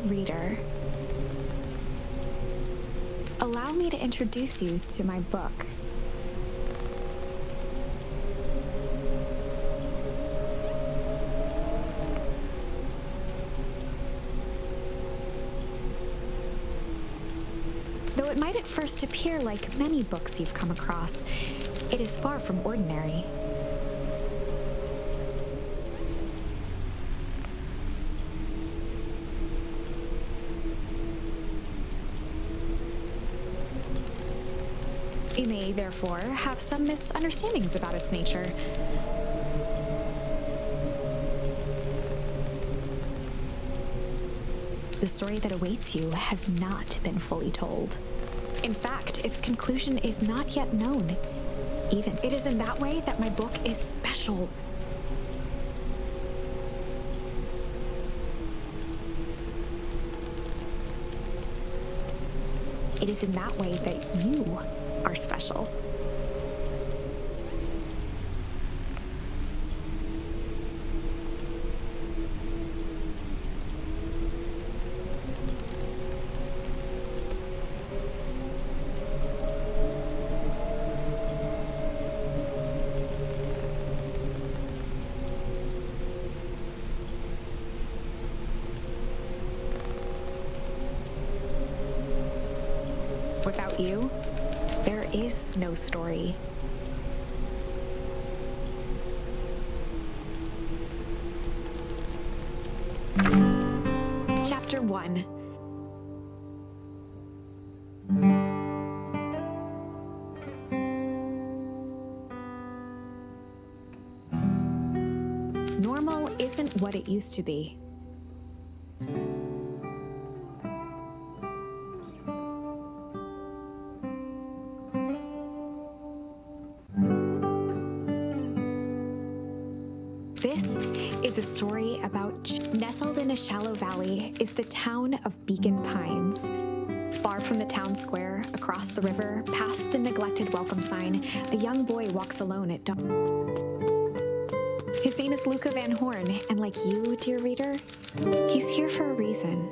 reader, allow me to introduce you to my book. Though it might at first appear like many books you've come across, it is far from ordinary. You may, therefore, have some misunderstandings about its nature. The story that awaits you has not been fully told. In fact, its conclusion is not yet known. Even it is in that way that my book is special. It is in that way that you are special. Without you, there is no story. Chapter 1. Normal isn't what it used to be. This is a story about nestled in a shallow valley is the town of Beacon Pines. Far from the town square, across the river, past the neglected welcome sign, a young boy walks alone at dawn. His name is Luca Van Horn, and like you, dear reader, he's here for a reason.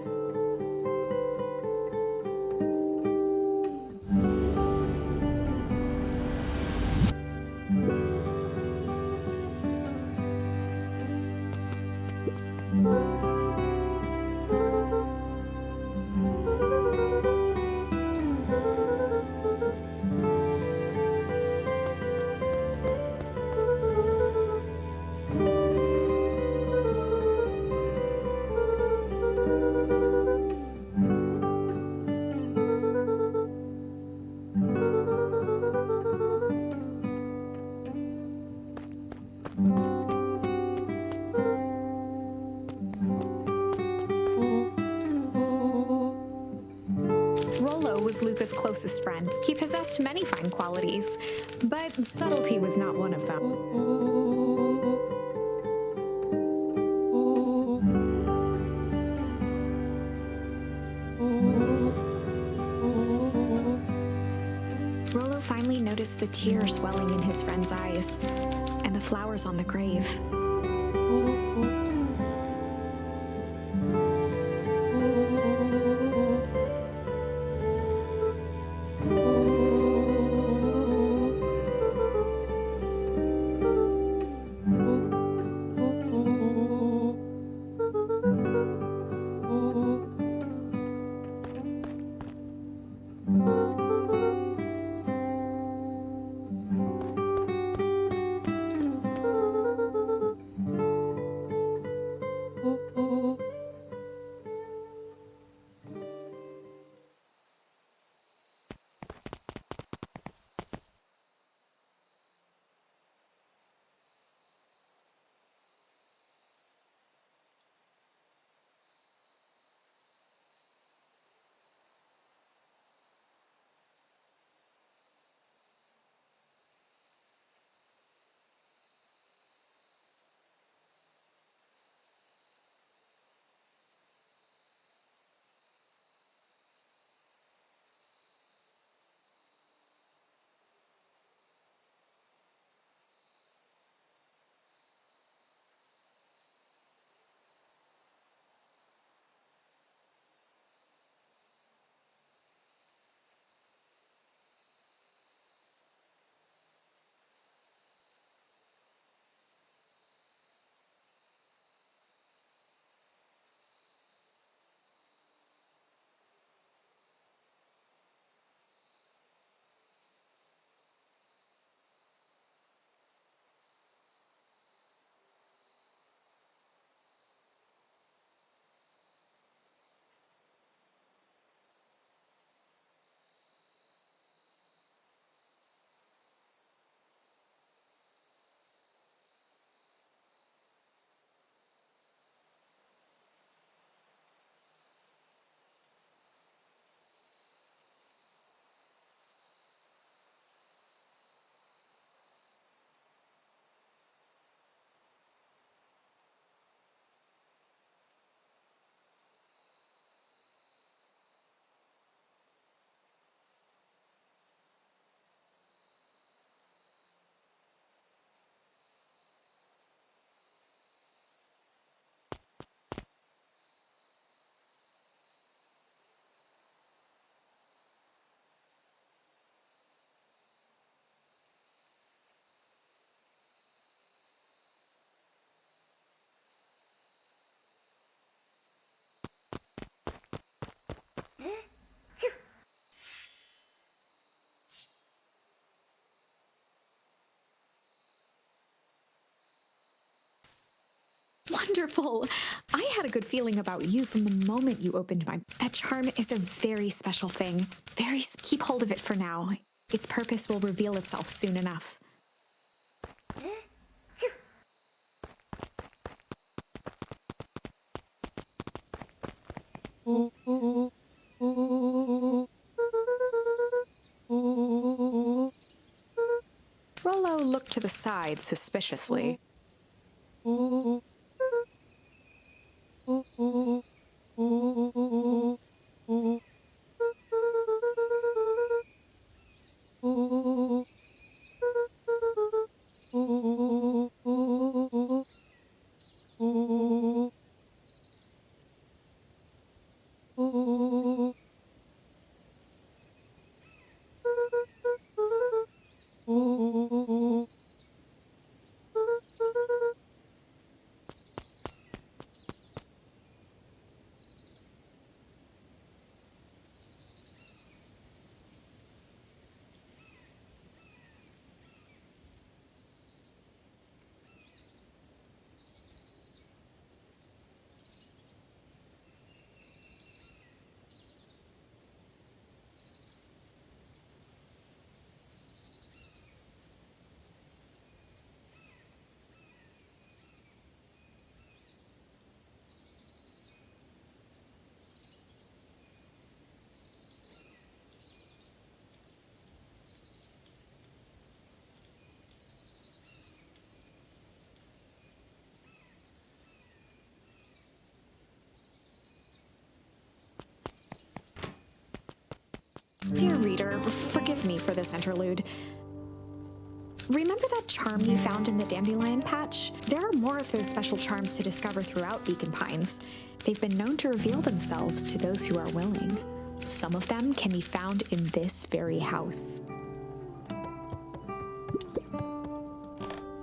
Luca's closest friend. He possessed many fine qualities, but subtlety was not one of them. Rollo finally noticed the tears welling in his friend's eyes and the flowers on the grave. Wonderful! I had a good feeling about you from the moment you opened my... That charm is a very special thing. Keep hold of it for now. Its purpose will reveal itself soon enough. Rollo looked to the side suspiciously. Dear reader, forgive me for this interlude. Remember that charm you found in the dandelion patch? There are more of those special charms to discover throughout Beacon Pines. They've been known to reveal themselves to those who are willing. Some of them can be found in this very house.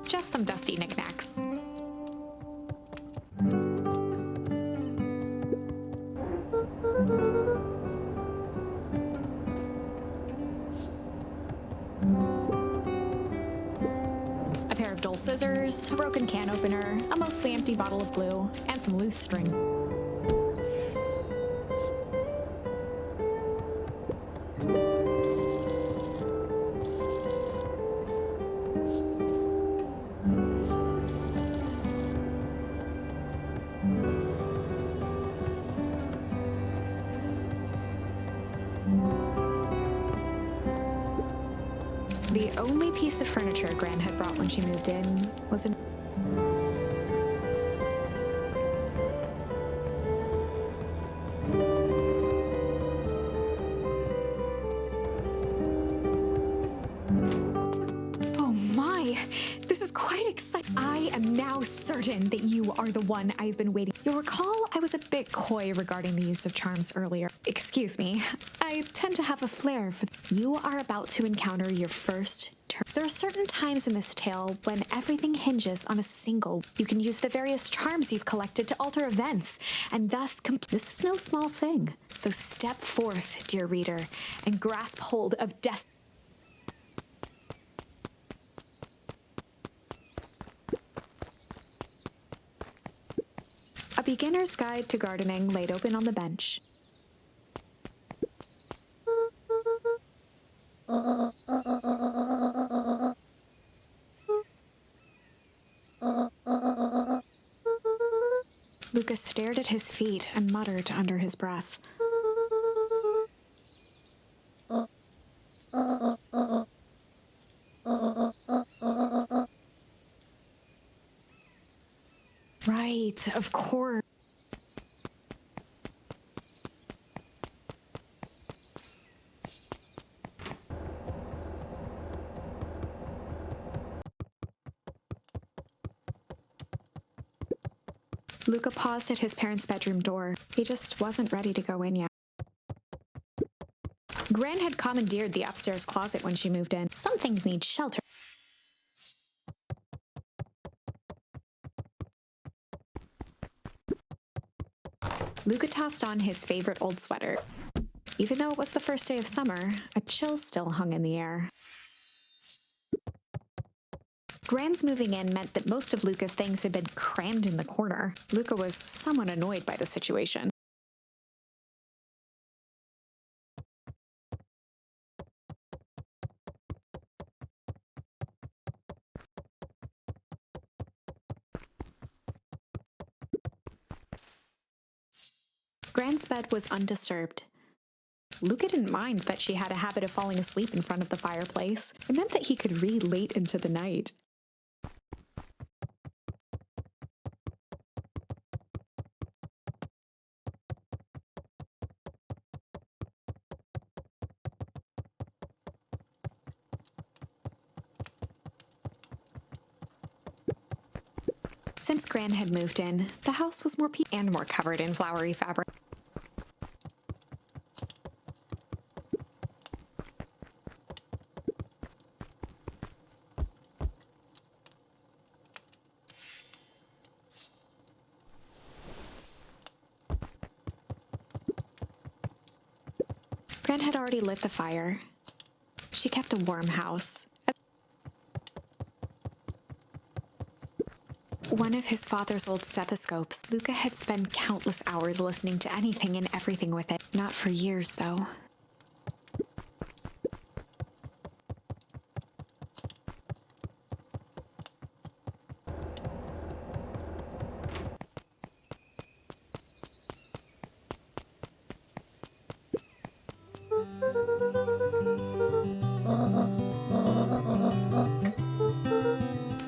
Just some dusty knickknacks. A pair of dull scissors, a broken can opener, a mostly empty bottle of glue, and some loose string. The only piece of furniture Gran had brought when she moved in was an... Oh my! This is quite exciting. I am now certain that you are the one I've been waiting. You'll recall I was a bit coy regarding the use of charms earlier. Excuse me. I tend to have a flair for... You are about to encounter your first turn. There are certain times in this tale when everything hinges on a single. You can use the various charms you've collected to alter events, and thus this is no small thing. So step forth, dear reader, and grasp hold of destiny. A beginner's guide to gardening laid open on the bench. Lucas stared at his feet and muttered under his breath. Right, of course. Luca paused at his parents' bedroom door. He just wasn't ready to go in yet. Gran had commandeered the upstairs closet when she moved in. Some things need shelter. Luca tossed on his favorite old sweater. Even though it was the first day of summer, a chill still hung in the air. Gran's moving in meant that most of Luca's things had been crammed in the corner. Luca was somewhat annoyed by the situation. Gran's bed was undisturbed. Luca didn't mind that she had a habit of falling asleep in front of the fireplace. It meant that he could read late into the night. Since Gran had moved in, the house was more peaceful and more covered in flowery fabric. Gran had already lit the fire. She kept a warm house. One of his father's old stethoscopes. Luca had spent countless hours listening to anything and everything with it. Not for years, though.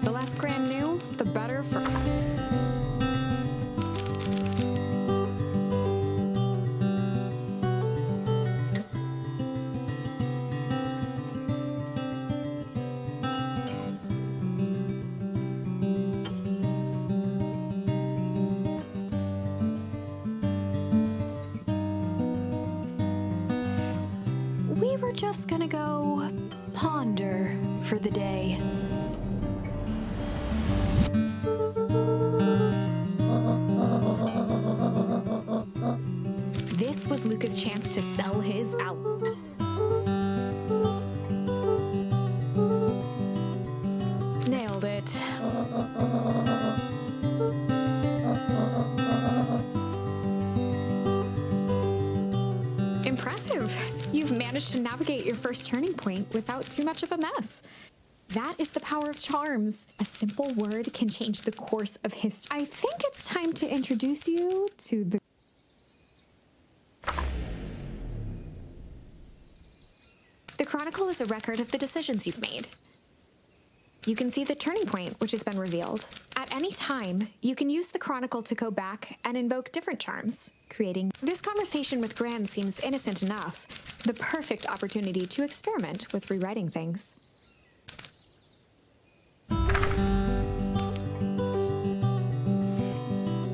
The less Gran knew, the better for... We were just gonna go ponder for the day. This was Luca's chance to sell his out. Nailed it. Impressive. You've managed to navigate your first turning point without too much of a mess. That is the power of charms. A simple word can change the course of history. I think it's time to introduce you to the... The Chronicle is a record of the decisions you've made. You can see the turning point, which has been revealed. At any time, you can use the Chronicle to go back and invoke different charms, creating... This conversation with Gran seems innocent enough, the perfect opportunity to experiment with rewriting things.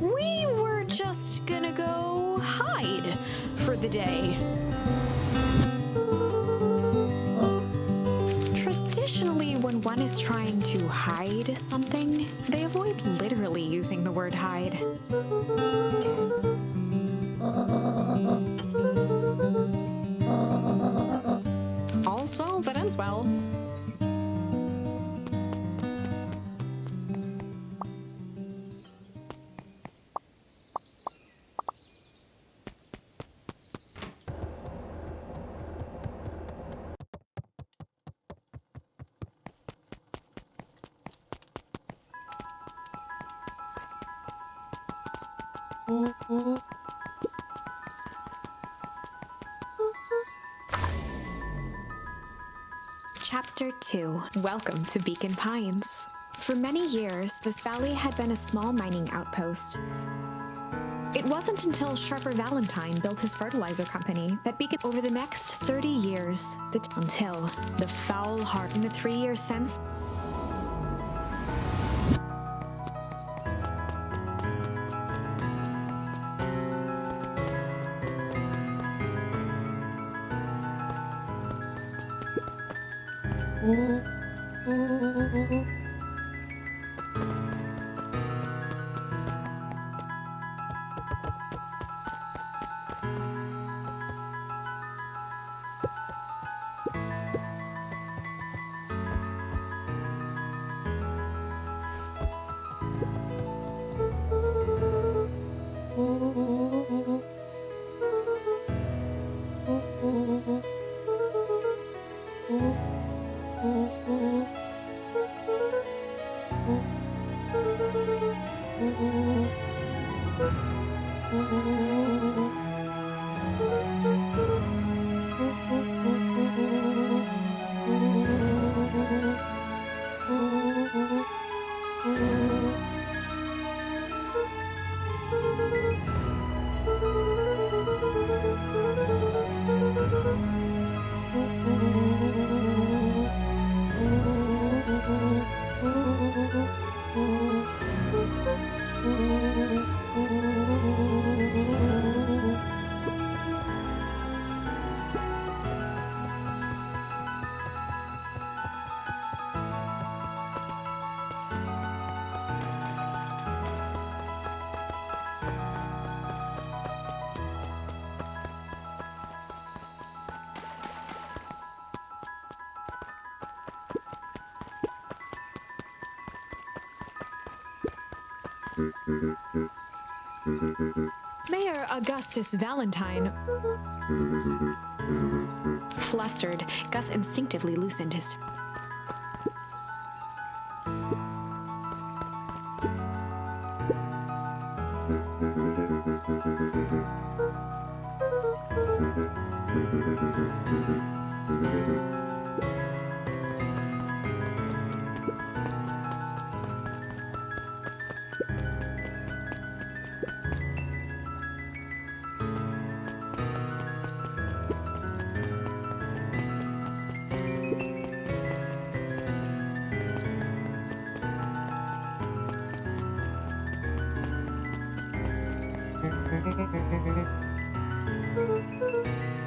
We were just gonna go hide for the day. Traditionally, when one is trying to hide something, they avoid literally using the word hide. All's well that ends well. Chapter 2. Welcome to Beacon Pines. For many years, this valley had been a small mining outpost. It wasn't until Sharper Valentine built his fertilizer company that Beacon... Over the next 30 years, until the foul heart in the 3 years since... Mayor Augustus Valentine. Flustered, Gus instinctively loosened his...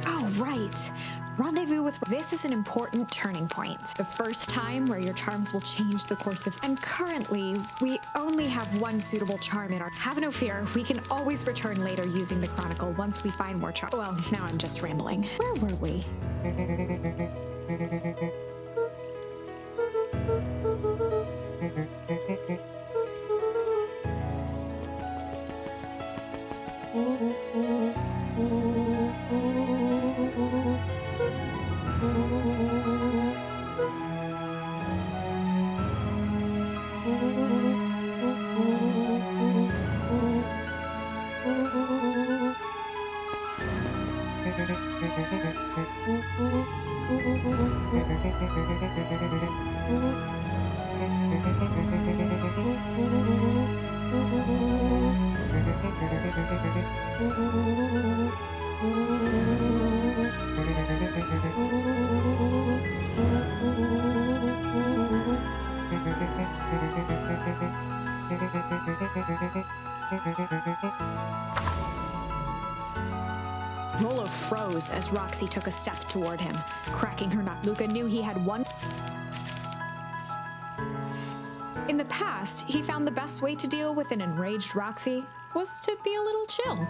Oh, right. Rendezvous with... This is an important turning point. The first time where your charms will change the course of... And currently, we only have one suitable charm in our... Have no fear, we can always return later using the Chronicle once we find more charm... Well, now I'm just rambling. Where were we? Rolo froze as Roxy took a step toward him, cracking her nut. Luca knew he had one. In the past, he found the best way to deal with an enraged Roxy was to be a little chill.